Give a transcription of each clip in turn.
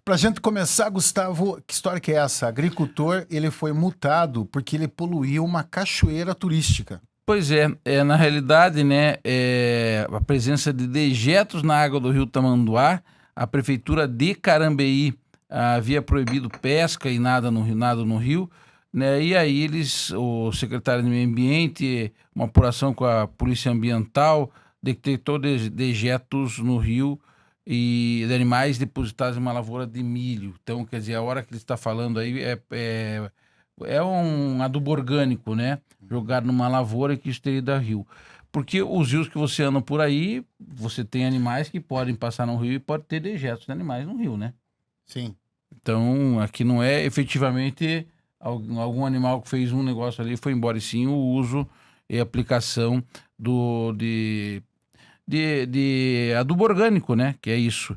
Pra gente começar, Gustavo, que história que é essa? Agricultor, ele foi multado porque ele poluiu uma cachoeira turística. Pois é, na realidade, né, a presença de dejetos na água do rio Tamanduá, a prefeitura de Carambeí havia proibido pesca e nada no rio, né, e aí o secretário de Meio Ambiente, uma apuração com a Polícia Ambiental, detectou dejetos no rio e de animais depositados em uma lavoura de milho. Então, quer dizer, a hora que ele está falando aí é um adubo orgânico, né? Jogado numa lavoura que isso teria ido a rio. Porque os rios que você anda por aí, você tem animais que podem passar no rio e pode ter dejetos de animais no rio, né? Sim. Então, aqui não é efetivamente algum animal que fez um negócio ali e foi embora, e sim o uso e aplicação de adubo orgânico, né? Que é isso.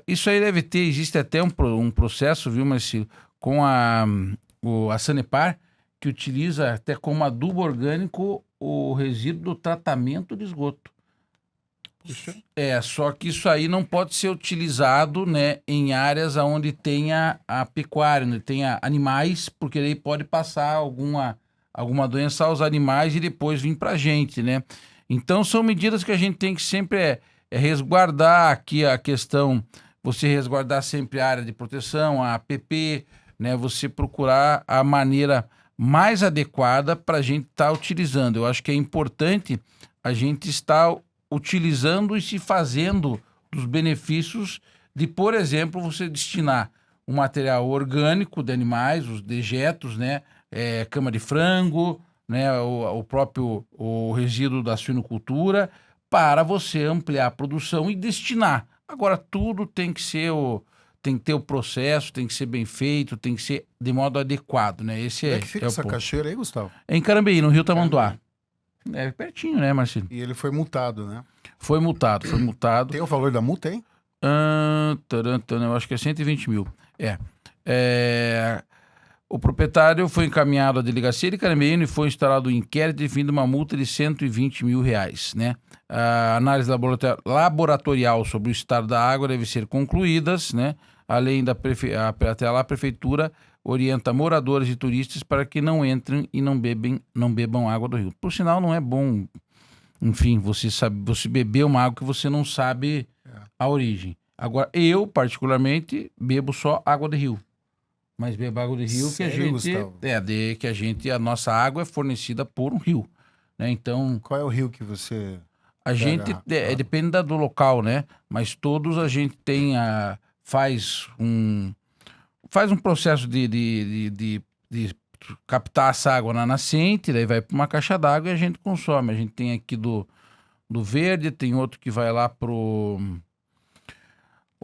Isso aí existe até um processo, viu, Marcelo, com a Sanepar, que utiliza até como adubo orgânico o resíduo do tratamento de esgoto. Puxa. Só que isso aí não pode ser utilizado, né, em áreas onde tenha a pecuária, onde tenha animais, porque aí pode passar alguma doença aos animais e depois vir para a gente, né? Então são medidas que a gente tem que sempre resguardar aqui a questão, você resguardar sempre a área de proteção, a APP, né? Você procurar a maneira mais adequada para a gente estar utilizando. Eu acho que é importante a gente estar utilizando e se fazendo dos benefícios de, por exemplo, você destinar um material orgânico de animais, os dejetos, né? Cama de frango, né? O próprio resíduo da suinocultura, para você ampliar a produção e destinar. Agora, tudo tem que ter o processo, tem que ser bem feito, tem que ser de modo adequado, né? Esse Onde é que fica o essa ponto. cachoeira aí, Gustavo? É em Carambeí, no Rio Tamanduá. É pertinho, né, Marcelo? E ele foi multado, né? Foi multado. Tem o valor da multa, hein? Eu acho que é 120 mil. O proprietário foi encaminhado à delegacia de Carambeí e foi instaurado um inquérito definindo uma multa de 120 mil reais, né? A análise laboratorial sobre o estado da água deve ser concluídas, né? Além até lá, a prefeitura orienta moradores e turistas para que não entrem e não bebam água do rio. Por sinal, não é bom, enfim, você beber uma água que você não sabe a origem. Agora, eu, particularmente, bebo só água de rio. Mas bebo água de rio Sério, Gustavo? a nossa água é fornecida por um rio, né? Então, Qual é o rio que você... a gente, depende do local, né? Mas todos a gente faz um processo de captar essa água na nascente, daí vai para uma caixa d'água e a gente consome. A gente tem aqui do verde, tem outro que vai lá pro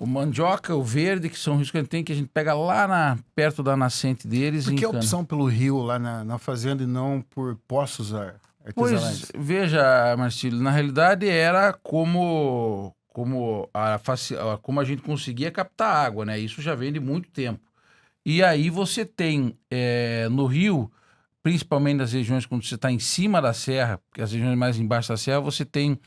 mandioca, o verde, que são rios que a gente tem, que a gente pega lá perto da nascente deles. Por que a encana. opção pelo rio lá na fazenda e não por poços artesanais? Pois, veja, Marcílio, na realidade era como a gente conseguia captar água, né? Isso já vem de muito tempo. E aí você tem no rio, principalmente nas regiões quando você está em cima da serra, porque as regiões mais embaixo da serra você tem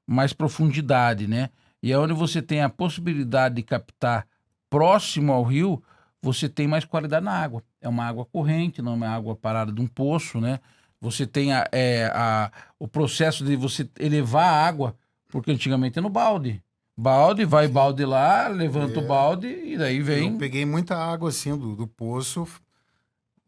mais profundidade, né? E é onde você tem a possibilidade de captar próximo ao rio, você tem mais qualidade na água. É uma água corrente, não é uma água parada de um poço, né? Você tem o processo de você elevar a água, porque antigamente é no balde. Balde lá, levanta o balde e daí vem... Eu peguei muita água assim do poço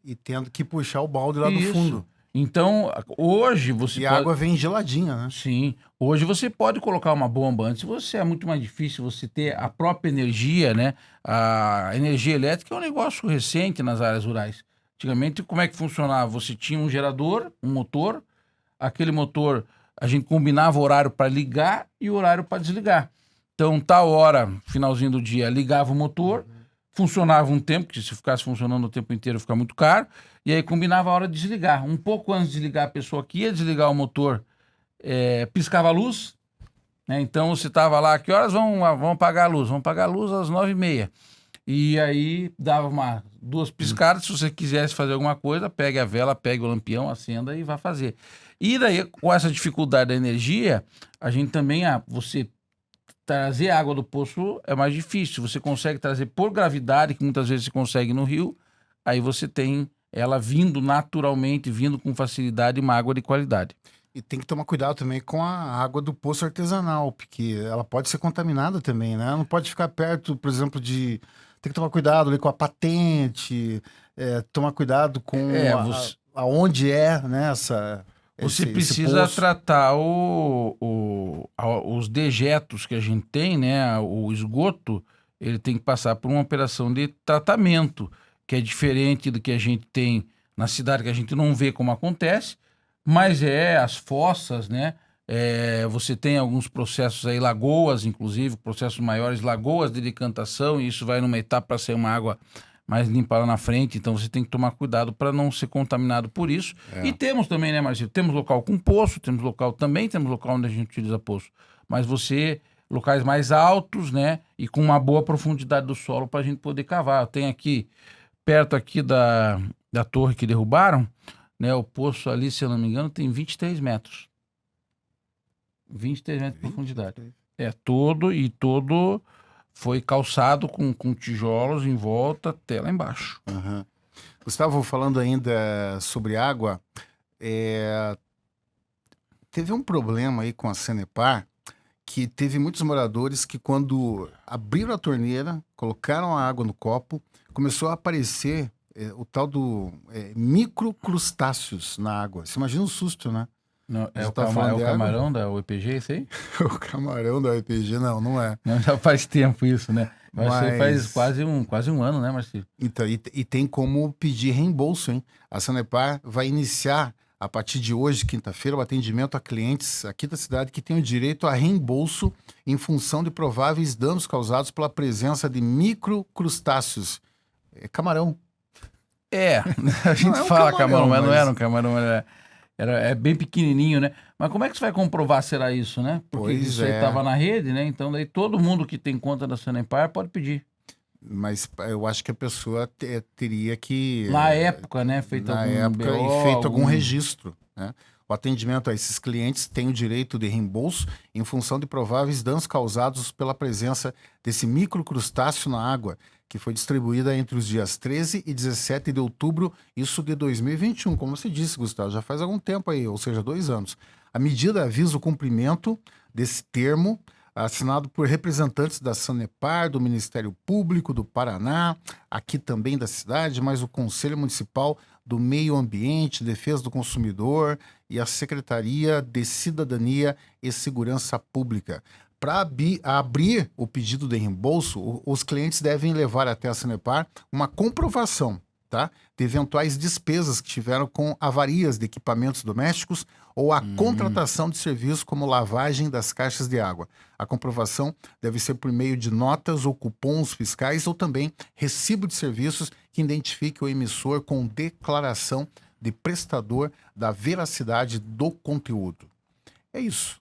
e tendo que puxar o balde lá do Isso. fundo. Então, hoje você E a água vem geladinha, né? Sim. Hoje você pode colocar uma bomba. Antes é muito mais difícil você ter a própria energia, né? A energia elétrica é um negócio recente nas áreas rurais. Antigamente, como é que funcionava? Você tinha um gerador, um motor. Aquele motor, a gente combinava o horário para ligar e o horário para desligar. Então, tal hora, finalzinho do dia, ligava o motor, funcionava um tempo, que se ficasse funcionando o tempo inteiro fica muito caro, e aí combinava a hora de desligar. Um pouco antes de desligar, a pessoa que ia desligar o motor piscava a luz, né? Então você estava lá, que horas vão apagar a luz? Vão apagar a luz às 9h30. E aí dava duas piscadas, se você quisesse fazer alguma coisa, pegue a vela, pegue o lampião, acenda e vá fazer. E daí, com essa dificuldade da energia, a gente também, você trazer água do poço é mais difícil. Você consegue trazer por gravidade, que muitas vezes você consegue no rio, aí você tem ela vindo naturalmente, vindo com facilidade, uma água de qualidade. E tem que tomar cuidado também com a água do poço artesanal, porque ela pode ser contaminada também, né? Não pode ficar perto, por exemplo, de... Tem que tomar cuidado ali com a patente, tomar cuidado com aonde né, Você esse precisa poço. tratar os dejetos que a gente tem, né? O esgoto, ele tem que passar por uma operação de tratamento, que é diferente do que a gente tem na cidade, que a gente não vê como acontece, mas as fossas, né? Você tem alguns processos aí, lagoas, inclusive, processos maiores, lagoas de decantação, e isso vai numa etapa para ser uma água mais limpa lá na frente, então você tem que tomar cuidado para não ser contaminado por isso. E temos também, né, Marcelo? Temos local com poço, temos local onde a gente utiliza poço, mas locais mais altos, né, e com uma boa profundidade do solo para a gente poder cavar. Tem aqui, perto aqui da torre que derrubaram, né, o poço ali, se eu não me engano, tem 23 metros. 23 metros de profundidade. Todo foi calçado com tijolos em volta até lá embaixo. Uhum. Gustavo, falando ainda sobre água, teve um problema aí com a Sanepar, que teve muitos moradores que quando abriram a torneira, colocaram a água no copo, começou a aparecer o tal do microcrustáceos na água. Você imagina o susto, né? Não, é o camarão da UEPG, isso aí? O camarão da UEPG, não é. Não, já faz tempo isso, né? Mas faz quase um ano, né, Marcelo? Então, e tem como pedir reembolso, hein? A Sanepar vai iniciar, a partir de hoje, quinta-feira, o atendimento a clientes aqui da cidade que têm o direito a reembolso em função de prováveis danos causados pela presença de microcrustáceos. É camarão. A gente fala camarão, mas não era um camarão, é bem pequenininho, né? Mas como é que você vai comprovar será isso, né? Porque isso aí estava na rede, né? Então daí todo mundo que tem conta da Sanepar pode pedir. Mas eu acho que a pessoa teria que... Na época, né? Feito algum registro, né? O atendimento a esses clientes tem o direito de reembolso em função de prováveis danos causados pela presença desse microcrustáceo na água, que foi distribuída entre os dias 13 e 17 de outubro, isso de 2021. Como você disse, Gustavo, já faz algum tempo aí, ou seja, 2 anos. A medida visa o cumprimento desse termo, assinado por representantes da Sanepar, do Ministério Público do Paraná, aqui também da cidade, mas o Conselho Municipal do Meio Ambiente, Defesa do Consumidor e a Secretaria de Cidadania e Segurança Pública. Para abrir o pedido de reembolso, os clientes devem levar até a Sanepar uma comprovação, tá, de eventuais despesas que tiveram com avarias de equipamentos domésticos ou a contratação de serviços como lavagem das caixas de água. A comprovação deve ser por meio de notas ou cupons fiscais ou também recibo de serviços que identifique o emissor com declaração de prestador da veracidade do conteúdo. É isso.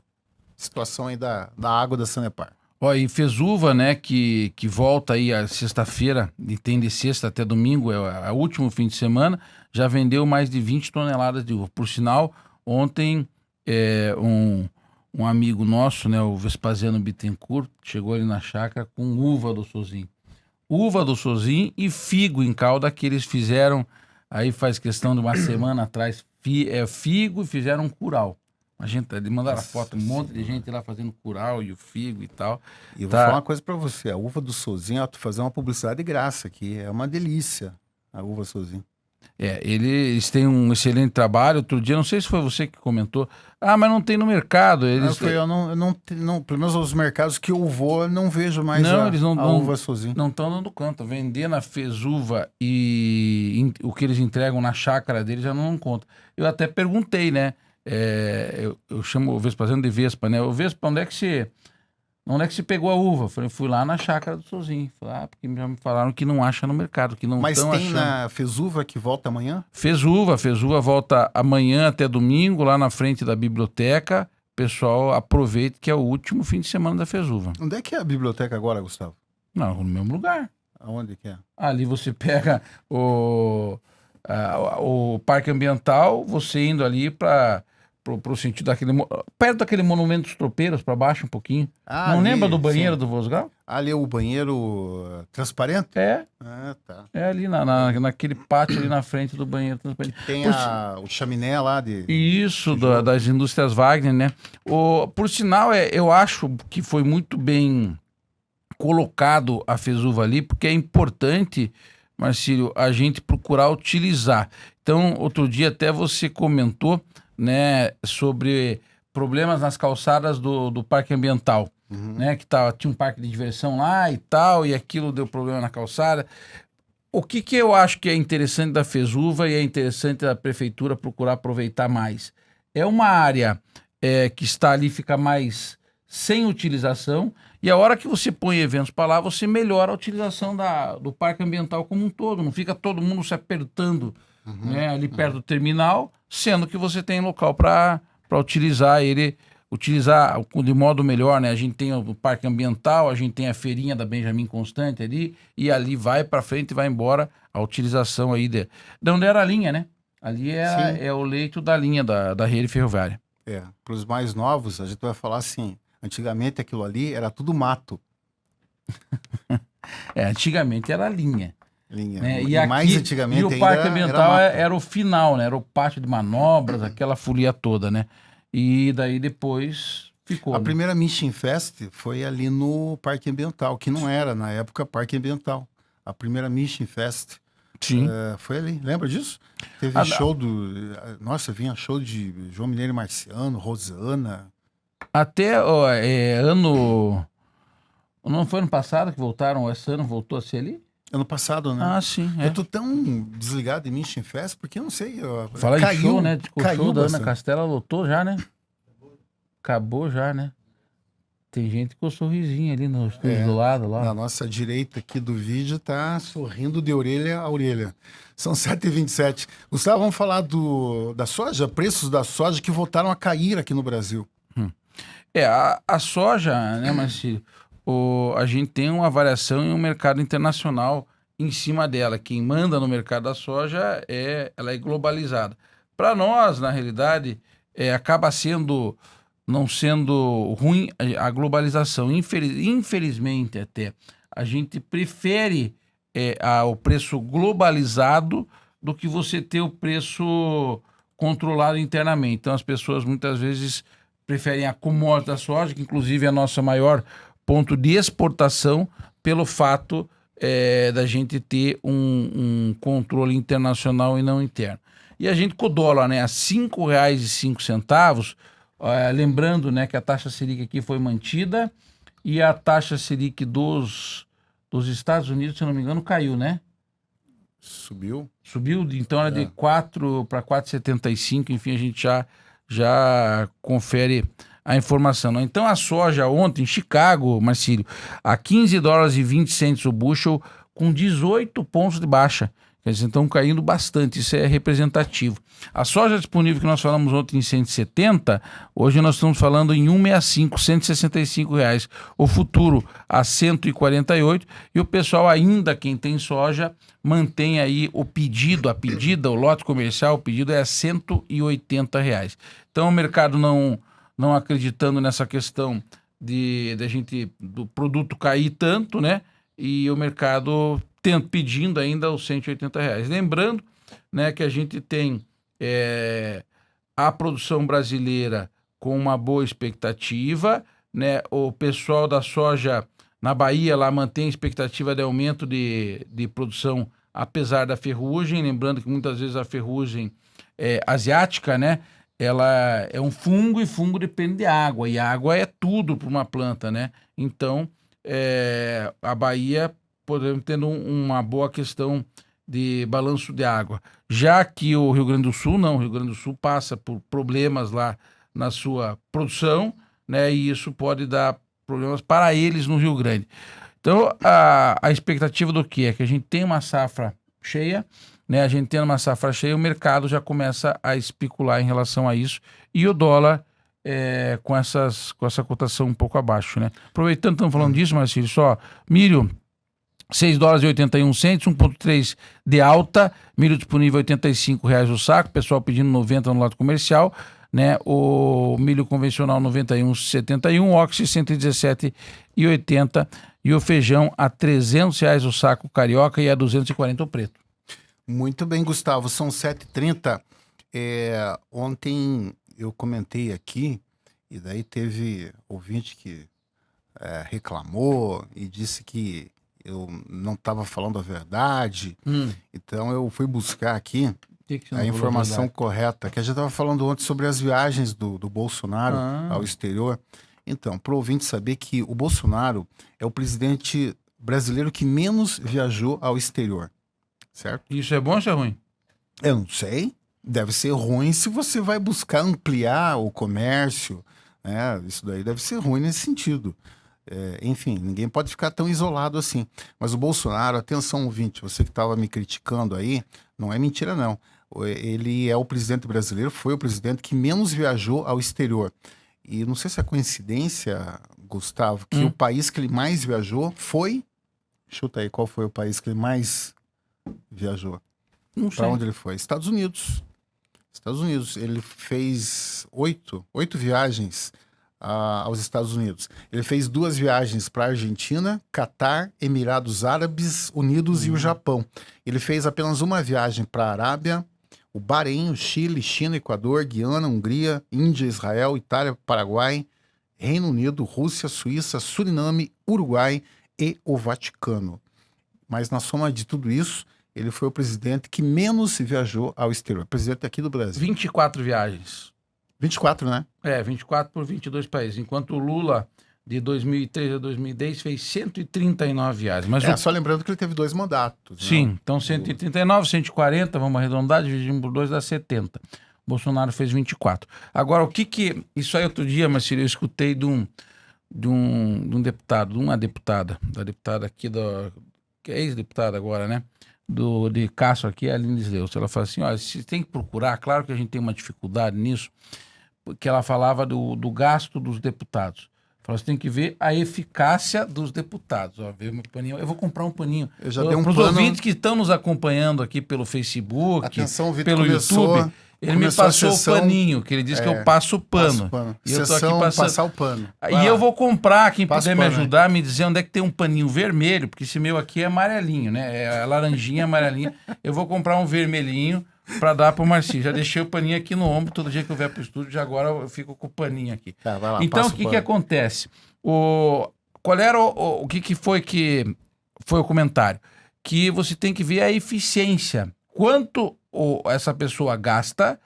Situação aí da água da Sanepar. E Fesuva, né, que volta aí a sexta-feira, e tem de sexta até domingo, é o último fim de semana, já vendeu mais de 20 toneladas de uva. Por sinal, ontem um amigo nosso, né, o Vespasiano Bittencourt, chegou ali na chácara com uva do Sozin. Uva do Sozin e figo em calda que eles fizeram, aí faz questão de uma semana atrás, figo e fizeram um curau. A gente mandaram a foto, um monte de gente lá fazendo curau e o figo e tal. E eu vou falar uma coisa pra você, a uva do Sozin, tu fazer uma publicidade de graça aqui, é uma delícia a uva Sozin. Eles têm um excelente trabalho. Outro dia, não sei se foi você que comentou, mas não tem no mercado. Eu não, pelo menos os mercados que eu vou, não vejo mais a uva Sozin. Não estão dando conta. Vender na Fesuva e o que eles entregam na chácara deles já não conta. Eu até perguntei, né? Eu chamo o Vespasiano de Vespa, né? O Vespa, onde é que se pegou a uva? Fui lá na chácara do Sozin. Porque já me falaram que não acha no mercado, que não Mas estão tem achando. na Fesuva que volta amanhã? Fesuva volta amanhã até domingo, lá na frente da biblioteca. Pessoal, aproveite que é o último fim de semana da Fesuva. Onde é que é a biblioteca agora, Gustavo? Não, no mesmo lugar. Aonde que é? Ali você pega o parque ambiental, você indo ali para pro sentido daquele... Perto daquele monumento dos tropeiros, para baixo um pouquinho. Não ali, lembra do banheiro sim. do Vosgal? Ali é o banheiro transparente? É. Ah, tá. É ali naquele pátio ali na frente do banheiro transparente. Tem o chaminé lá de... Isso, das indústrias Wagner, né? Por sinal, eu acho que foi muito bem colocado a Fesuva ali, porque é importante, Marcílio, a gente procurar utilizar. Então, outro dia até você comentou, né, sobre problemas nas calçadas do parque ambiental, né, que tinha um parque de diversão lá e tal, e aquilo deu problema na calçada. O que eu acho que é interessante da Fesuva e é interessante da prefeitura procurar aproveitar mais? É uma área que está ali, fica mais sem utilização, e a hora que você põe eventos para lá, você melhora a utilização do parque ambiental como um todo, não fica todo mundo se apertando, né, ali perto do terminal, sendo que você tem local para utilizar ele, de modo melhor, né? A gente tem o parque ambiental, a gente tem a feirinha da Benjamin Constant ali, e ali vai para frente e vai embora a utilização aí de onde era a linha, né? Ali é o leito da linha da rede ferroviária. Para os mais novos, a gente vai falar assim, antigamente aquilo ali era tudo mato. Antigamente era a linha. Né? E mais antigamente o parque ambiental era o final, né? Era o pátio de manobras, aquela folia toda, né? E daí depois ficou. A né? primeira Mission Fest foi ali no Parque Ambiental, que não era, na época, Parque Ambiental. A primeira Mission Fest foi ali. Lembra disso? Teve show Nossa, vinha show de João Mineiro e Marciano, Rosana. Até ano... Não foi ano passado que voltaram? Esse ano voltou a ser ali? Ano passado, né? Ah, sim. Eu tô tão desligado em Mission Fest porque eu não sei. Fala em show, né? O show da Ana bastante. Castela lotou já, né? Acabou já, né? Tem gente com o sorrisinho ali no estúdio do lado lá. Na nossa direita aqui do vídeo tá sorrindo de orelha a orelha. São 7h27. Gustavo, vamos falar da soja, preços da soja que voltaram a cair aqui no Brasil. A soja, né, Marcílio? A gente tem uma variação em um mercado internacional em cima dela. Quem manda no mercado da soja ela é globalizada. Para nós, na realidade, acaba não sendo ruim a globalização. Infelizmente, até, a gente prefere o preço globalizado do que você ter o preço controlado internamente. Então, as pessoas muitas vezes preferem a commodity da soja, que inclusive é a nossa maior ponto de exportação, pelo fato da gente ter um controle internacional e não interno. E a gente com o dólar, né, a R$ 5,05, lembrando, né, que a taxa Selic aqui foi mantida e a taxa Selic dos Estados Unidos, se não me engano, caiu, né? Subiu, então era de 4 para 4,75, enfim, a gente já confere a informação. Né? Então a soja ontem em Chicago, Marcílio, a $15,20 o bushel, com 18 pontos de baixa. Quer dizer, estão caindo bastante, isso é representativo. A soja disponível que nós falamos ontem em 170, hoje nós estamos falando em 165, R$165. O futuro a 148, e o pessoal ainda, quem tem soja, mantém aí o pedido, o lote comercial, o pedido é R$180. Então o mercado não acreditando nessa questão do produto cair tanto, né? E o mercado pedindo ainda os R$180. Lembrando, né, que a gente tem a produção brasileira com uma boa expectativa, né? O pessoal da soja na Bahia lá mantém a expectativa de aumento de produção, apesar da ferrugem. Lembrando que muitas vezes a ferrugem asiática, né? Ela é um fungo e fungo depende de água, e água é tudo para uma planta, né? Então, a Bahia podemos ter uma boa questão de balanço de água. Já que o Rio Grande do Sul, não, o Rio Grande do Sul passa por problemas lá na sua produção, né? E isso pode dar problemas para eles no Rio Grande. Então, a expectativa do que é? Que a gente tem uma safra cheia, né? A gente tendo uma safra cheia, o mercado já começa a especular em relação a isso, e o dólar com essa cotação um pouco abaixo, né? Aproveitando, estamos falando disso, Marcílio, só milho, $6,81, 1,3 de alta, milho disponível R$85 o saco, pessoal pedindo 90 no lado comercial. né? O milho convencional 91,71, Oxy 117,80 e o feijão a R$300 o saco carioca e a 240 o preto. Muito bem, Gustavo, são 7h30. Ontem eu comentei aqui, e daí teve ouvinte que reclamou e disse que eu não estava falando a verdade. Então eu fui buscar aqui a informação correta, que a gente estava falando ontem sobre as viagens do Bolsonaro ao exterior. Então, para o ouvinte saber que o Bolsonaro é o presidente brasileiro que menos viajou ao exterior, certo? Isso é bom ou isso é ruim? Eu não sei. Deve ser ruim se você vai buscar ampliar o comércio, né? Isso daí deve ser ruim nesse sentido. Enfim, ninguém pode ficar tão isolado assim. Mas o Bolsonaro, atenção ouvinte, você que estava me criticando aí, não é mentira não. Ele é o presidente brasileiro, foi o presidente que menos viajou ao exterior. E não sei se é coincidência, Gustavo, que o país que ele mais viajou foi... Chuta aí, qual foi o país que ele mais viajou? Não sei. Para onde ele foi? Estados Unidos. Estados Unidos. Ele fez oito viagens aos Estados Unidos. Ele fez 2 viagens para a Argentina, Catar, Emirados Árabes Unidos e o Japão. Ele fez apenas uma viagem para a Arábia, o Bahrein, o Chile, China, Equador, Guiana, Hungria, Índia, Israel, Itália, Paraguai, Reino Unido, Rússia, Suíça, Suriname, Uruguai e o Vaticano. Mas na soma de tudo isso, ele foi o presidente que menos viajou ao exterior. Presidente aqui do Brasil. 24 viagens. 24, né? 24 por 22 países. Enquanto o Lula, de 2003 a 2010, fez 139 viagens. Mas Só lembrando que ele teve 2 mandatos. Sim, né? então 139, 140, vamos arredondar, dividimos por 2 dá 70. Bolsonaro fez 24. Agora, o que... Isso aí outro dia, Marcelo, eu escutei de um deputado, de uma deputada, da deputada aqui, que é ex-deputada agora, né? De Castro aqui, a Aline Leus. Ela fala assim, olha, você tem que procurar, claro que a gente tem uma dificuldade nisso, porque ela falava do gasto dos deputados. Fala, você tem que ver a eficácia dos deputados. Ó, ver meu paninho. Eu vou comprar um paninho. Eu já dei um para os pano... ouvintes que estão nos acompanhando aqui pelo Facebook, Atenção, pelo YouTube, ele me passou o paninho, que ele disse que eu passo o pano. E eu tô aqui passando... passar o pano. E eu vou comprar, quem puder me pano, ajudar, me dizer onde é que tem um paninho vermelho, porque esse meu aqui é amarelinho, né? É laranjinha, amarelinha. Eu vou comprar um vermelhinho para dar pro Marcinho. Já deixei o paninho aqui no ombro, todo dia que eu vier pro estúdio, já agora eu fico com o paninho aqui. Tá, vai lá, então, o que acontece? Qual era o que foi o comentário? Que você tem que ver a eficiência. Quanto essa pessoa gasta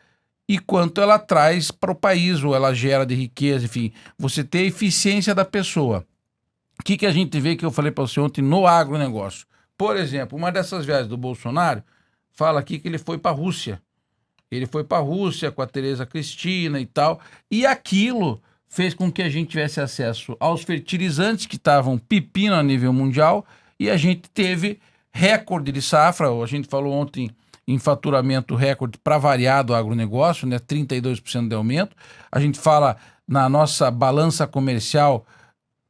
e quanto ela traz para o país, ou ela gera de riqueza, enfim. Você tem a eficiência da pessoa. O que a gente vê, que eu falei para você ontem, no agronegócio? Por exemplo, uma dessas viagens do Bolsonaro fala aqui que ele foi para a Rússia. Ele foi para a Rússia com a Tereza Cristina e tal, e aquilo fez com que a gente tivesse acesso aos fertilizantes que estavam pepino a nível mundial, e a gente teve recorde de safra. A gente falou ontem em faturamento recorde para variar do agronegócio, né? 32% de aumento. A gente fala na nossa balança comercial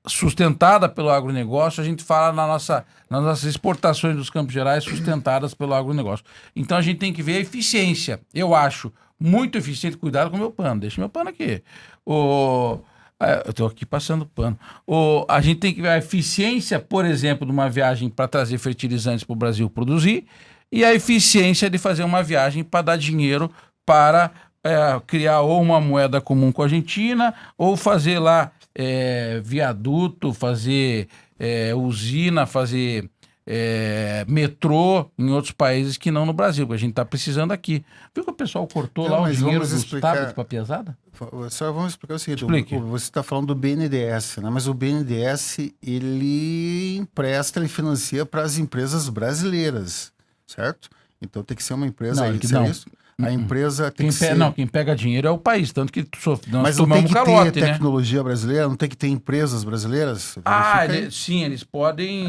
sustentada pelo agronegócio, a gente fala nas nossas exportações dos Campos Gerais sustentadas pelo agronegócio. Então a gente tem que ver a eficiência. Eu acho muito eficiente. Cuidado com o meu pano, deixa meu pano aqui. Eu estou aqui passando pano. A gente tem que ver a eficiência, por exemplo, de uma viagem para trazer fertilizantes para o Brasil produzir, e a eficiência de fazer uma viagem para dar dinheiro para criar ou uma moeda comum com a Argentina, ou fazer lá viaduto, fazer usina, fazer metrô em outros países que não no Brasil, porque a gente está precisando aqui. Viu que o pessoal cortou lá o dinheiro dos tablets para pesada? Só vamos explicar o seguinte. Explique. Você está falando do BNDES, né? Mas o BNDES, ele empresta, ele financia para as empresas brasileiras, certo? Então tem que ser uma empresa aí de serviço. A empresa tem que ser... Não, quem pega dinheiro é o país, tanto que nós mas não tem que calote, ter tecnologia brasileira, não tem que ter empresas brasileiras? Sim, eles podem...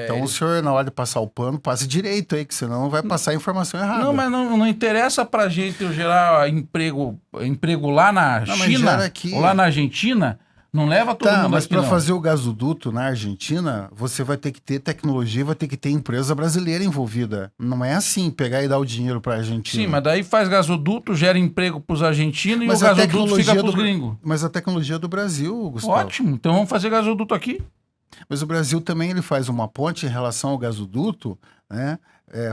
Então o senhor, na hora de passar o pano, passe direito aí, que senão vai passar a informação errada. Não, mas não interessa pra gente eu gerar emprego lá na China, ou lá na Argentina, Não leva todo mundo mas aqui, para não. fazer o gasoduto na Argentina, você vai ter que ter tecnologia, vai ter que ter empresa brasileira envolvida. Não é assim, pegar e dar o dinheiro para a Argentina. Sim, mas daí faz gasoduto, gera emprego para os argentinos Mas e o a gasoduto tecnologia fica para os do- gringos. Mas a tecnologia do Brasil, Gustavo. Ótimo, então vamos fazer gasoduto aqui. Mas o Brasil também ele faz uma ponte em relação ao gasoduto, né?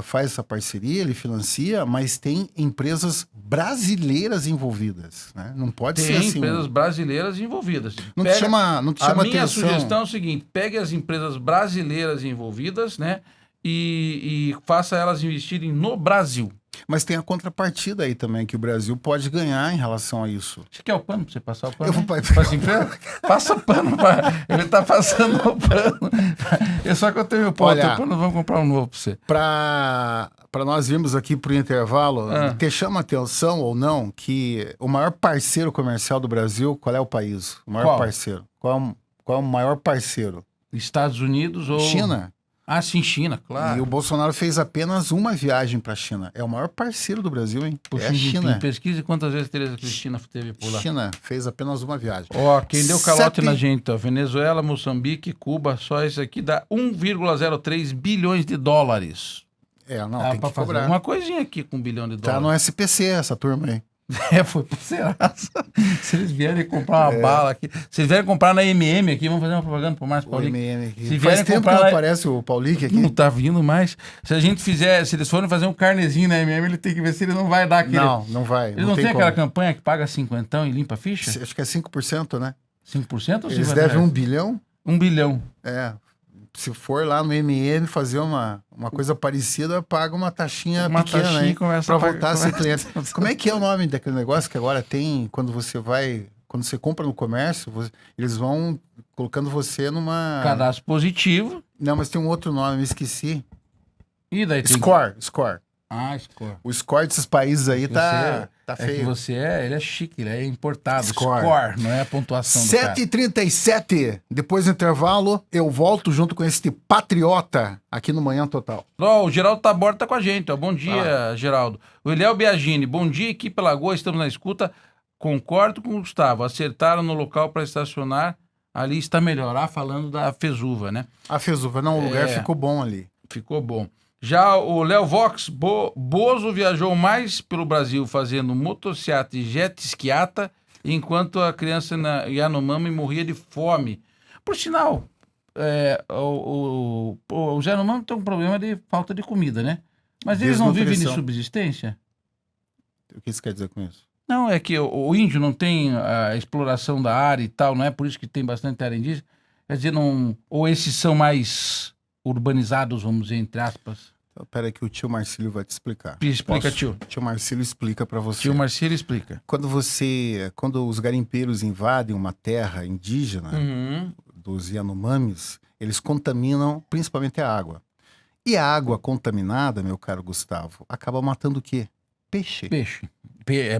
Faz essa parceria, ele financia, mas tem empresas brasileiras envolvidas, né? Não pode ser Tem assim. empresas brasileiras envolvidas. Não te chama A minha atenção. sugestão é o seguinte: pegue as empresas brasileiras envolvidas, né? E faça elas investirem no Brasil. Mas tem a contrapartida aí também, que o Brasil pode ganhar em relação a isso. Você quer o pano pra você passar o pano? Eu vou né? pa- Pra essa empresa? Passa o pano. Ele tá passando o pano. É só que eu tenho o pano. Olha, Teu pano, vamos comprar um novo pra você. Para nós virmos aqui para o intervalo, te chama atenção ou não que o maior parceiro comercial do Brasil, qual é o país? O maior Qual? parceiro. Qual é o maior parceiro? Estados Unidos ou... China. Ah, sim, China, claro. E o Bolsonaro fez apenas uma viagem para a China. É o maior parceiro do Brasil, hein? Puxa, É a China. Pesquise quantas vezes Tereza Cristina esteve por lá. China fez apenas uma viagem. Ó, quem deu calote 7 na gente, ó, Venezuela, Moçambique, Cuba, só isso aqui dá 1,03 bilhões de dólares. Não, Dá tem pra que fazer cobrar. uma coisinha aqui com 1 bilhão de Tá dólares. no SPC essa turma aí. Foi pro Serasa. Se eles vierem comprar uma bala aqui, se eles vierem comprar na MM aqui, vamos fazer uma propaganda pro Márcio O Paulinho. MM aqui. Se Faz vierem tempo que comprar não lá- aparece o Paulique aqui. Não tá vindo mais. Se a gente fizer, se eles forem fazer um carnezinho na MM, ele tem que ver se ele não vai dar aquele... Não vai. Eles não tem tem aquela como. campanha que paga 50 e limpa a ficha? Acho que é 5%, né? 5% ou 50 Eles devem reais? 1 bilhão. 1 bilhão. Se for lá no MM fazer uma coisa parecida, paga uma taxinha Uma pequena taxinha aí e começa pra a pagar- voltar a ser cliente. Como é que é o nome daquele negócio que agora tem quando você compra no comércio, eles vão colocando você numa... Cadastro positivo. Não, mas tem um outro nome, me esqueci. E daí tem... Score. Ah, score. O score desses países aí tá É que feio. ele é chique, ele é importado. Score. Score, não é a pontuação do cara. 7h37, depois do intervalo, eu volto junto com este patriota aqui no Manhã Total. Ó, o Geraldo Taborda tá com a gente, ó. Bom dia, Geraldo. O Eliel Biagini, bom dia, equipe Lagoa, estamos na escuta. Concordo com o Gustavo, acertaram no local para estacionar, ali está melhor. Ah, falando da Fesuva, né? A Fesuva, não, o lugar ficou bom ali. Ficou bom. Já o Léo Vox, Bozo viajou mais pelo Brasil fazendo motociata e jet esquiata, enquanto a criança na Yanomami morria de fome. Por sinal, o Yanomami tem um problema de falta de comida, né? Mas eles não vivem de Desnutrição. subsistência? O que você quer dizer com isso? Não, é que o índio não tem a exploração da área e tal, não é por isso que tem bastante área indígena? Quer dizer, não... Ou esses são mais urbanizados, vamos dizer, entre aspas? Então, pera aí que o tio Marcílio vai te explicar. Explica, Posso? tio. O tio Marcílio explica pra você. Tio Marcelo explica. Quando os garimpeiros invadem uma terra indígena Uhum. dos Yanomamis, eles contaminam principalmente a água. E a água contaminada, meu caro Gustavo, acaba matando o quê? Peixe. Peixe.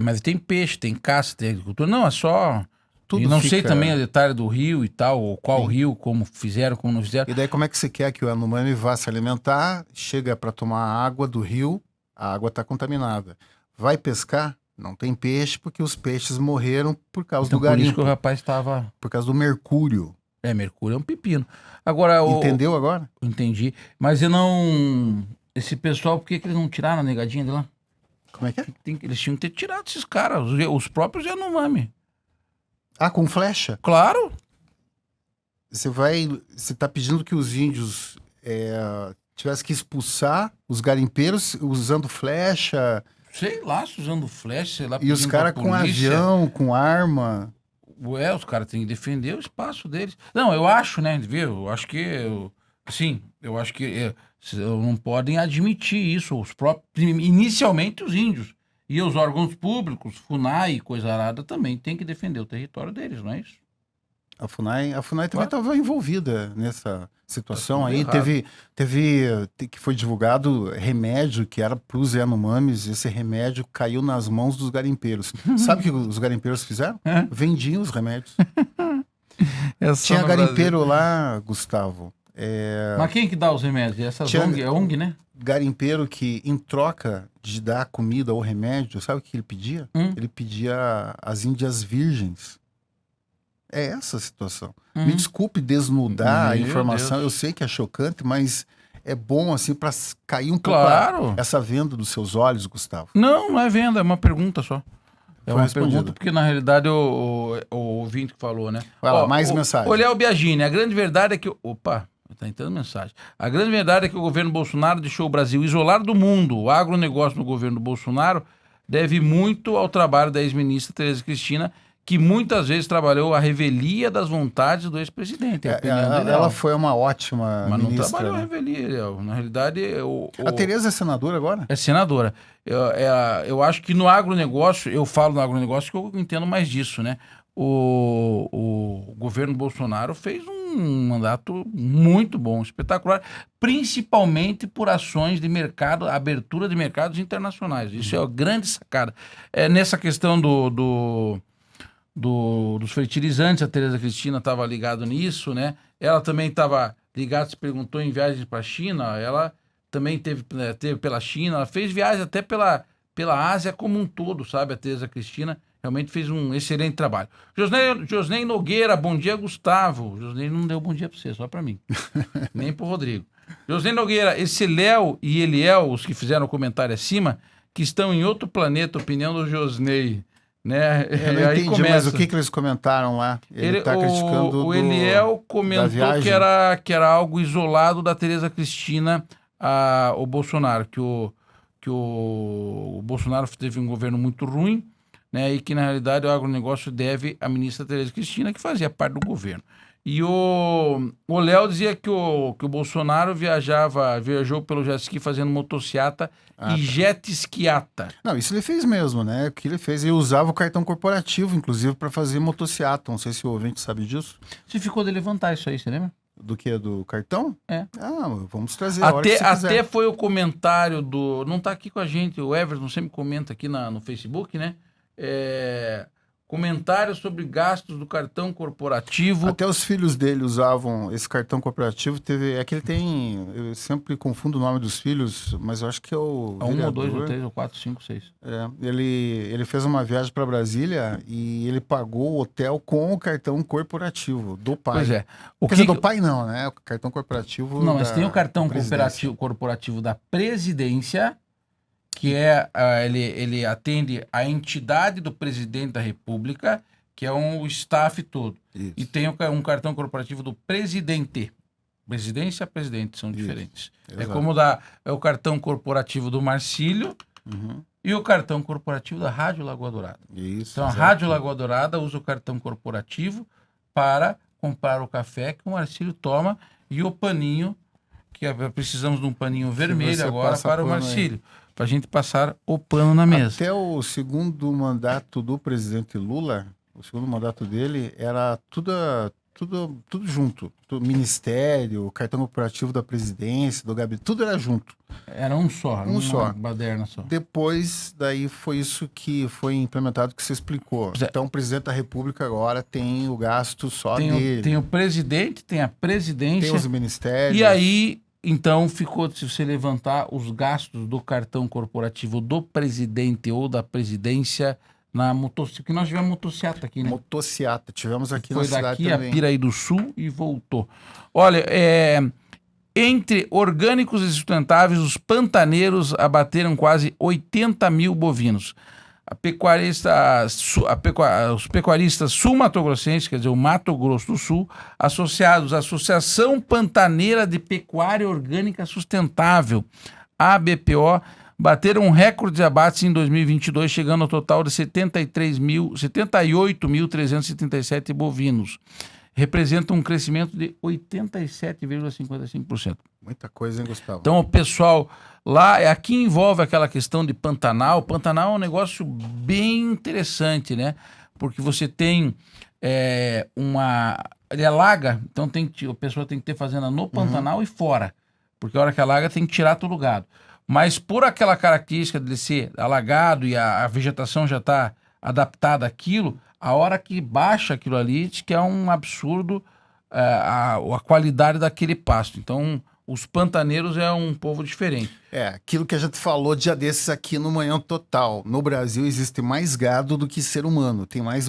Mas tem peixe, tem caça, tem agricultura. Não, é só... Tudo e não sei fica- também o detalhe do rio e tal, ou qual Sim. rio, como fizeram, como não fizeram. E daí como é que você quer que o Yanomami vá se alimentar, chega para tomar a água do rio, a água está contaminada. Vai pescar? Não tem peixe, porque os peixes morreram por causa Então, do por isso garimpo, que o rapaz estava... por causa do mercúrio. Mercúrio é um pepino. Agora, Entendeu agora? Entendi. Mas eu não... Esse pessoal, por que eles não tiraram a negadinha de lá? Como é que é? Eles tinham que ter tirado esses caras, os próprios Yanomami. Ah, com flecha? Claro. Você tá pedindo que os índios tivessem que expulsar os garimpeiros usando flecha, Sei lá, se usando flecha, sei lá. e os pedindo pra caras com polícia. avião, com arma. Os caras têm que defender o espaço deles. Não, eu acho, né, viu? Eu acho que, sim, eu acho que não podem admitir isso, os próprios, inicialmente os índios. E os órgãos públicos, FUNAI e coisa arada, também tem que defender o território deles, não é isso? A FUNAI também Claro. estava envolvida nessa situação Tá tudo aí. errado. Teve que foi divulgado remédio que era para os Yanomamis. Esse remédio caiu nas mãos dos garimpeiros. Sabe o que os garimpeiros fizeram? É. Vendiam os remédios. É só Tinha no garimpeiro lá, Gustavo. Brasil. Mas quem que dá os remédios? Essas Tinha- ONG, é ONG, né? Garimpeiro que, em troca de dar comida ou remédio, sabe o que ele pedia? Ele pedia as índias virgens. É essa a situação. Me desculpe desnudar a Meu informação, Deus. eu sei que é chocante, mas é bom assim para cair um Claro. pouco essa venda dos seus olhos, Gustavo. Não é venda, é uma pergunta só. É Foi uma respondido. pergunta porque, na realidade, o ouvinte que falou, né? Vai lá, mais mensagem. O Léo Biagini, a grande verdade é que... Opa, tá entrando mensagem. A grande verdade é que o governo Bolsonaro deixou o Brasil isolado do mundo. O agronegócio no governo Bolsonaro deve muito ao trabalho da ex-ministra Tereza Cristina, que muitas vezes trabalhou a revelia das vontades do ex-presidente. É a opinião dele, Ela Léo. foi uma ótima Mas não ministra. trabalhou a Né? revelia, Léo. Na realidade, A Tereza é senadora agora? é senadora. Eu acho que no agronegócio, eu falo no agronegócio que eu entendo mais disso, né? O governo Bolsonaro fez um mandato muito bom, espetacular, principalmente por ações de mercado, abertura de mercados internacionais. Isso é a grande sacada. Nessa questão dos fertilizantes, a Tereza Cristina estava ligada nisso, né? Ela também estava ligada, se perguntou em viagens para a China, ela também teve pela China, ela fez viagem até pela Ásia como um todo, sabe? A Tereza Cristina realmente fez um excelente trabalho. Josnei Nogueira, bom dia, Gustavo. Josnei não deu bom dia para você, só para mim, nem para o Rodrigo. Josnei Nogueira, esse Léo e Eliel, os que fizeram o comentário acima, que estão em outro planeta, opinião do Josnei. Né? Eu não Aí entendi, começa. mas o que eles comentaram lá? Ele está criticando o Eliel comentou que era algo isolado da Tereza Cristina o Bolsonaro, que o Bolsonaro teve um governo muito ruim, né? E que na realidade o agronegócio deve à ministra Tereza Cristina, que fazia parte do governo. E o Léo dizia que o Bolsonaro viajou pelo jet ski fazendo motociata e jet esquiata. Não, isso ele fez mesmo, né? O que ele fez, ele usava o cartão corporativo, inclusive, para fazer motociata. Não sei se o ouvinte sabe disso. Você ficou de levantar isso aí, você lembra? Do que? Do cartão? É. Ah, vamos trazer a hora que você quiser. Até foi o comentário do... Não tá aqui com a gente, o Everton sempre comenta aqui no Facebook, né? Comentários sobre gastos do cartão corporativo. Até os filhos dele usavam esse cartão corporativo. É que ele tem... Eu sempre confundo o nome dos filhos, mas eu acho que é o 1 ou 2 vereador. ou 3 ou 4, 5, 6. Ele fez uma viagem para Brasília e ele pagou o hotel com o cartão corporativo do pai. Pois é. Quer dizer, do pai não, né? O cartão corporativo Não, mas tem o cartão presidência. corporativo da presidência, que ele atende a entidade do presidente da República, que é o staff todo. Isso. E tem um cartão corporativo do presidente. Presidência e presidente são diferentes. Exato. É como o cartão corporativo do Marcílio e o cartão corporativo da Rádio Lagoa Dourada. Isso, então, a Rádio Lagoa Dourada usa o cartão corporativo para comprar o café que o Marcílio toma e o paninho, que precisamos de um paninho vermelho agora para o Marcílio. Para a gente passar o pano na mesa. Até o segundo mandato do presidente Lula, o segundo mandato dele era tudo junto. Ministério, cartão corporativo da presidência, do gabinete, tudo era junto. Era um só, uma baderna só. Depois, daí foi isso que foi implementado, que você explicou. Então, o presidente da República agora tem o gasto só dele. Tem o presidente, tem a presidência. Tem os ministérios. E aí... Então, ficou, se você levantar os gastos do cartão corporativo do presidente ou da presidência na motocicleta, porque nós tivemos motociata aqui, né? Motociata, tivemos aqui na cidade também. Foi daqui a Piraí do Sul e voltou. Olha, entre orgânicos e sustentáveis, os pantaneiros abateram quase 80 mil bovinos. Os pecuaristas sul-mato-grossenses, quer dizer, o Mato Grosso do Sul, associados à Associação Pantaneira de Pecuária Orgânica Sustentável, ABPO, bateram um recorde de abates em 2022, chegando ao total de 78.377 bovinos. Representa um crescimento de 87,55%. Muita coisa, hein, Gustavo? Então, o pessoal lá, aqui envolve aquela questão de Pantanal. Pantanal é um negócio bem interessante, né? Porque você tem ele alaga, então a pessoa tem que ter fazenda no Pantanal e fora. Porque a hora que alaga tem que tirar todo o gado. Mas por aquela característica de ser alagado e a vegetação já está adaptada àquilo, a hora que baixa aquilo ali, diz que é um absurdo a qualidade daquele pasto. Então, Os pantaneiros é um povo diferente. Aquilo que a gente falou dia desses aqui no Manhã Total. No Brasil existe mais gado do que ser humano. Tem mais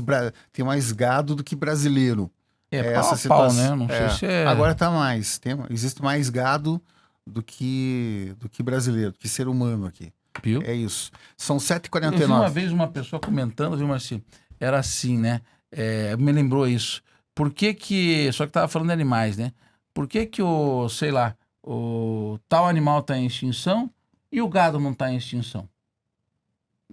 gado do que brasileiro. Pau a pau, né? Não sei se é... Agora tá mais. Existe mais gado do que brasileiro, do que ser humano aqui. Viu? É isso. São 7h49. Eu vi uma vez uma pessoa comentando, viu, Marcelo? Era assim, né? Me lembrou isso. Por que... Só que tava falando de animais, né? Por que o tal animal está em extinção e o gado não está em extinção?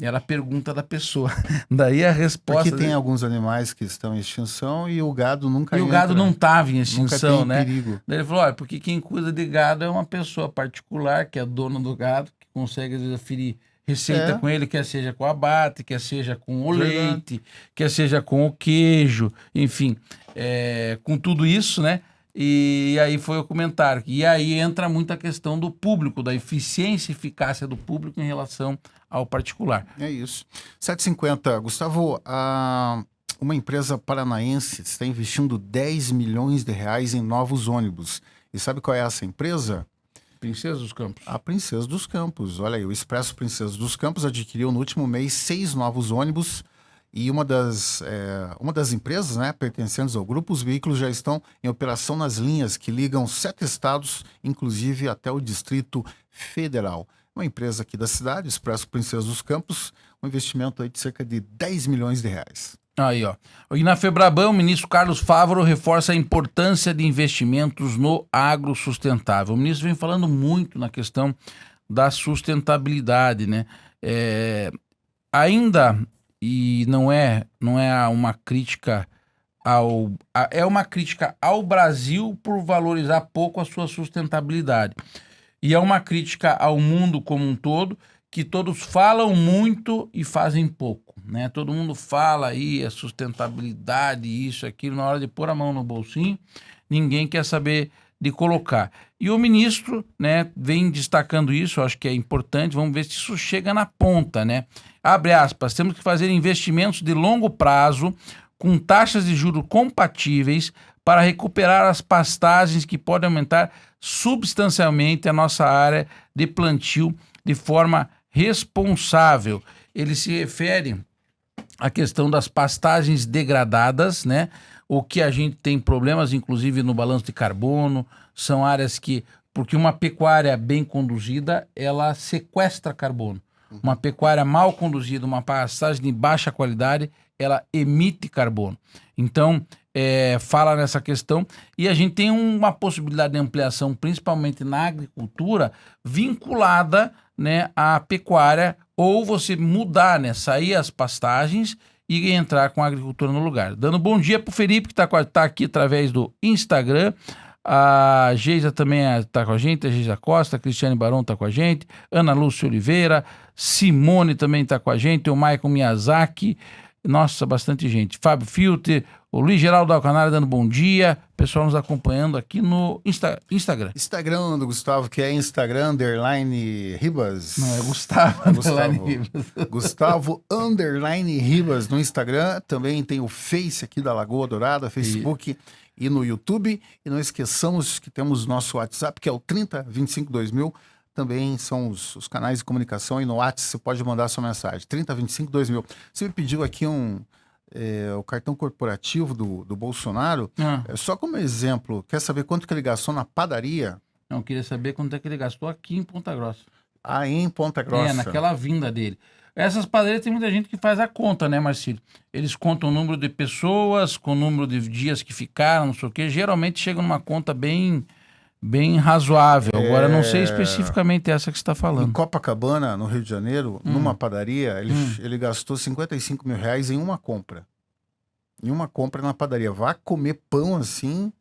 Era a pergunta da pessoa. Daí a resposta... Porque tem alguns animais que estão em extinção e o gado nunca E o gado não estava em extinção, nunca tem né? perigo. Daí ele falou, olha, porque quem cuida de gado é uma pessoa particular, que é dono do gado, que consegue, às vezes, aferir receita com ele, quer seja com abate, quer seja com o leite, quer seja com o queijo, enfim, com tudo isso, né? E aí foi o comentário. E aí entra muito a questão do público, da eficiência e eficácia do público em relação ao particular. É isso. 7h50. Gustavo, uma empresa paranaense está investindo 10 milhões de reais em novos ônibus. E sabe qual é essa empresa? Princesa dos Campos. A Princesa dos Campos. Olha aí, o Expresso Princesa dos Campos adquiriu no último mês 6 novos ônibus. E uma das empresas, né, pertencentes ao grupo, os veículos já estão em operação nas linhas que ligam 7 estados, inclusive até o Distrito Federal. Uma empresa aqui da cidade, Expresso Princesa dos Campos, um investimento aí de cerca de 10 milhões de reais. Aí, ó. E na Febraban, o ministro Carlos Fávaro reforça a importância de investimentos no agro sustentável. O ministro vem falando muito na questão da sustentabilidade, né? E não é uma crítica é uma crítica ao Brasil por valorizar pouco a sua sustentabilidade. E é uma crítica ao mundo como um todo, que todos falam muito e fazem pouco, né? Todo mundo fala aí a sustentabilidade, isso, aquilo, na hora de pôr a mão no bolsinho, ninguém quer saber de colocar. E o ministro, né, vem destacando isso, acho que é importante, vamos ver se isso chega na ponta, né? Abre aspas, temos que fazer investimentos de longo prazo com taxas de juros compatíveis para recuperar as pastagens que podem aumentar substancialmente a nossa área de plantio de forma responsável. Ele se refere à questão das pastagens degradadas, né? O que a gente tem problemas, inclusive no balanço de carbono, são áreas que, porque uma pecuária bem conduzida, ela sequestra carbono. Uma pecuária mal conduzida, uma pastagem de baixa qualidade, ela emite carbono. Então, fala nessa questão, e a gente tem uma possibilidade de ampliação, principalmente na agricultura, vinculada, né, à pecuária, ou você mudar, né, sair as pastagens e entrar com a agricultura no lugar. Dando bom dia para o Felipe, que tá aqui através do Instagram. A Geisa também está com a gente, a Geisa Costa, a Cristiane Barão está com a gente, Ana Lúcia Oliveira, Simone também está com a gente, o Maicon Miyazaki, nossa, bastante gente. Fábio Filter, o Luiz Geraldo Alcanara dando bom dia, pessoal nos acompanhando aqui no Instagram. Instagram do Gustavo, que é Instagram _ Ribas. Não, é Gustavo Ribas. Gustavo _ Ribas no Instagram. Também tem o Face aqui da Lagoa Dourada, Facebook e no YouTube. E não esqueçamos que temos nosso WhatsApp, que é o 30 25 2000. Também são os canais de comunicação, e no WhatsApp você pode mandar sua mensagem, 30 25 2000. Você me pediu aqui o cartão corporativo do Bolsonaro. Só como exemplo, quer saber quanto que ele gastou na padaria? Não, eu queria saber quanto é que ele gastou aqui em Ponta Grossa. Em Ponta Grossa? Naquela vinda dele. Essas padarias tem muita gente que faz a conta, né, Marcílio? Eles contam o número de pessoas, com o número de dias que ficaram, não sei o quê. Geralmente chega numa conta bem razoável. Agora, não sei especificamente essa que você está falando. Em Copacabana, no Rio de Janeiro, numa padaria, ele gastou 55 mil reais em uma compra. Em uma compra na padaria. Vá comer pão assim...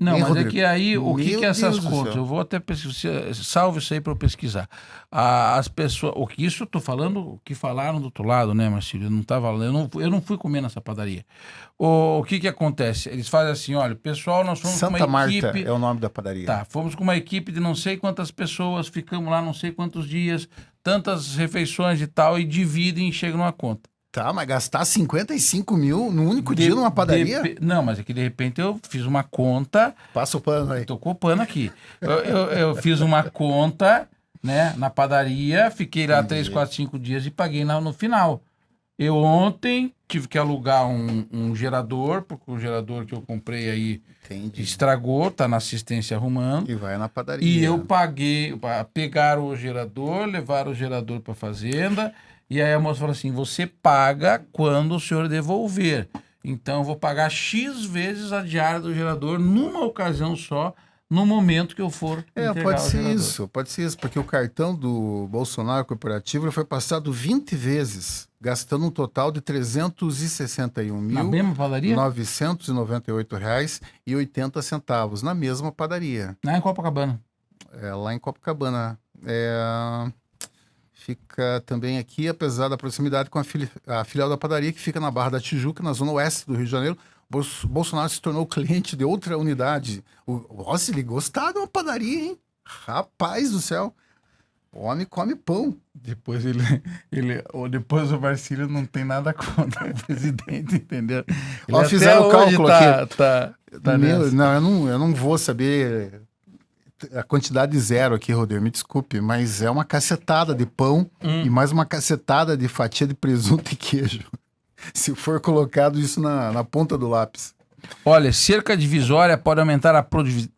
Não, mas Rodrigo? É que aí, o que é essas Deus do contas? céu. Eu vou até pesquisar, salve isso aí para eu pesquisar. As pessoas, o que isso eu tô falando, o que falaram do outro lado, né, Marcílio? Eu não tava, eu não fui comer nessa padaria. O que acontece? Eles fazem assim, olha, pessoal, nós fomos Santa com uma Marta equipe... é o nome da padaria. Tá, fomos com uma equipe de não sei quantas pessoas, ficamos lá não sei quantos dias, tantas refeições e tal, e dividem e chegam numa conta. Tá, mas gastar 55 mil num único dia numa padaria? Não, mas é que de repente eu fiz uma conta. Passa o pano aí. Tô com o pano aqui. Eu fiz uma conta, né, na padaria, fiquei lá 3, 4, 5 dias e paguei no final. Eu ontem tive que alugar um gerador, porque o gerador que eu comprei aí Entendi. estragou, tá na assistência arrumando. E vai na padaria. E eu paguei, pegaram o gerador, levaram o gerador para a fazenda, e aí a moça falou assim, você paga quando o senhor devolver. Então eu vou pagar X vezes a diária do gerador numa ocasião só, no momento que eu for entregar Pode o ser gerador. isso, porque o cartão do Bolsonaro Corporativo ele foi passado 20 vezes, gastando um total de R$ Na mesma padaria? 361.998,80 na mesma padaria, Lá em Copacabana. lá em Copacabana. Fica também aqui, apesar da proximidade com a filial da padaria, que fica na Barra da Tijuca, na zona oeste do Rio de Janeiro. Bolsonaro se tornou cliente de outra unidade. Nossa, ele gostava de uma padaria, hein? Rapaz do céu. O homem come pão. Depois depois o Marcílio não tem nada contra o presidente, entendeu? Ó, fizeram o cálculo aqui. Tá Não, eu não vou saber a quantidade zero aqui, Rodrigo, me desculpe, mas é uma cacetada de pão e mais uma cacetada de fatia de presunto e queijo. Se for colocado isso na ponta do lápis. Olha, cerca divisória pode aumentar a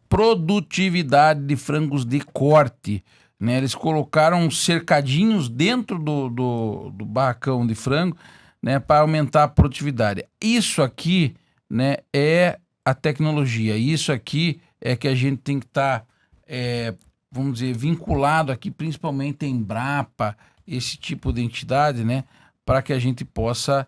produtividade de frangos de corte. Né? Eles colocaram cercadinhos dentro do barracão de frango, né, para aumentar a produtividade. Isso aqui, né, é a tecnologia. Isso aqui é que a gente tem que estar, vamos dizer, vinculado aqui, principalmente em Embrapa, esse tipo de entidade, né, para que a gente possa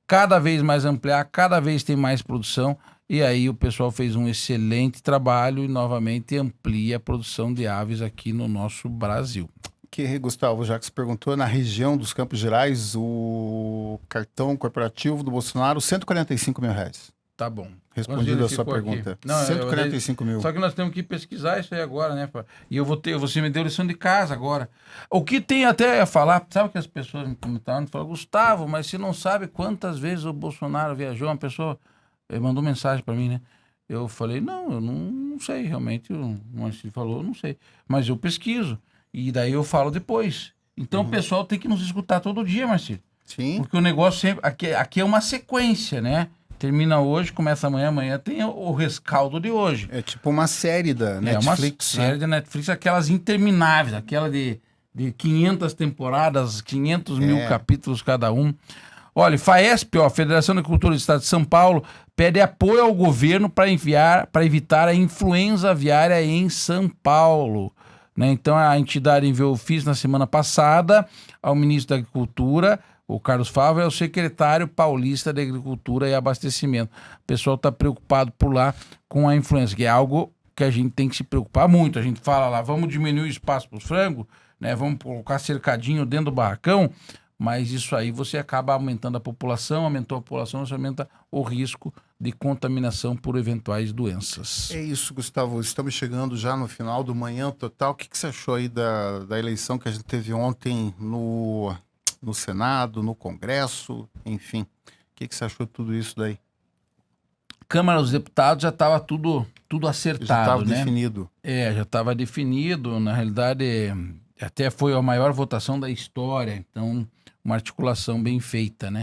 cada vez mais ampliar, cada vez ter mais produção, e aí o pessoal fez um excelente trabalho e novamente amplia a produção de aves aqui no nosso Brasil. Que, Gustavo, já que você perguntou, na região dos Campos Gerais, o cartão corporativo do Bolsonaro, R$145 mil. Tá bom. Respondido a sua pergunta. Aqui? Não, 145 mil. Só que nós temos que pesquisar isso aí agora, né? E você me deu lição de casa agora. O que tem até a falar, sabe que as pessoas me comentaram, falaram, Gustavo, mas você não sabe quantas vezes o Bolsonaro viajou? Uma pessoa mandou mensagem para mim, né? Eu falei, não, eu não sei, realmente, o Marcílio falou, eu não sei. Mas eu pesquiso, e daí eu falo depois. Então o pessoal tem que nos escutar todo dia, Marcílio. Sim. Porque o negócio sempre, aqui é uma sequência, né? Termina hoje, começa amanhã tem o rescaldo de hoje. É tipo uma série da Netflix. É uma série da Netflix, aquelas intermináveis, aquela de 500 temporadas, 500 mil capítulos cada um. Olha, FAESP, Federação da Cultura do Estado de São Paulo, pede apoio ao governo para evitar a influenza aviária em São Paulo. Né? Então, a entidade enviou ofício na semana passada ao ministro da Agricultura, o Carlos Fávaro, é o secretário paulista de Agricultura e Abastecimento. O pessoal está preocupado por lá com a influenza, que é algo que a gente tem que se preocupar muito. A gente fala lá, vamos diminuir o espaço para os frangos, né? Vamos colocar cercadinho dentro do barracão, mas isso aí você acaba aumentando a população, aumentou a população, você aumenta o risco de contaminação por eventuais doenças. É isso, Gustavo. Estamos chegando já no final do Manhã Total. O que você achou aí da eleição que a gente teve ontem no Senado, no Congresso, enfim? O que você achou de tudo isso daí? Câmara dos Deputados já estava tudo acertado, já estava né? definido. Já estava definido. Na realidade, até foi a maior votação da história. Então, uma articulação bem feita, né?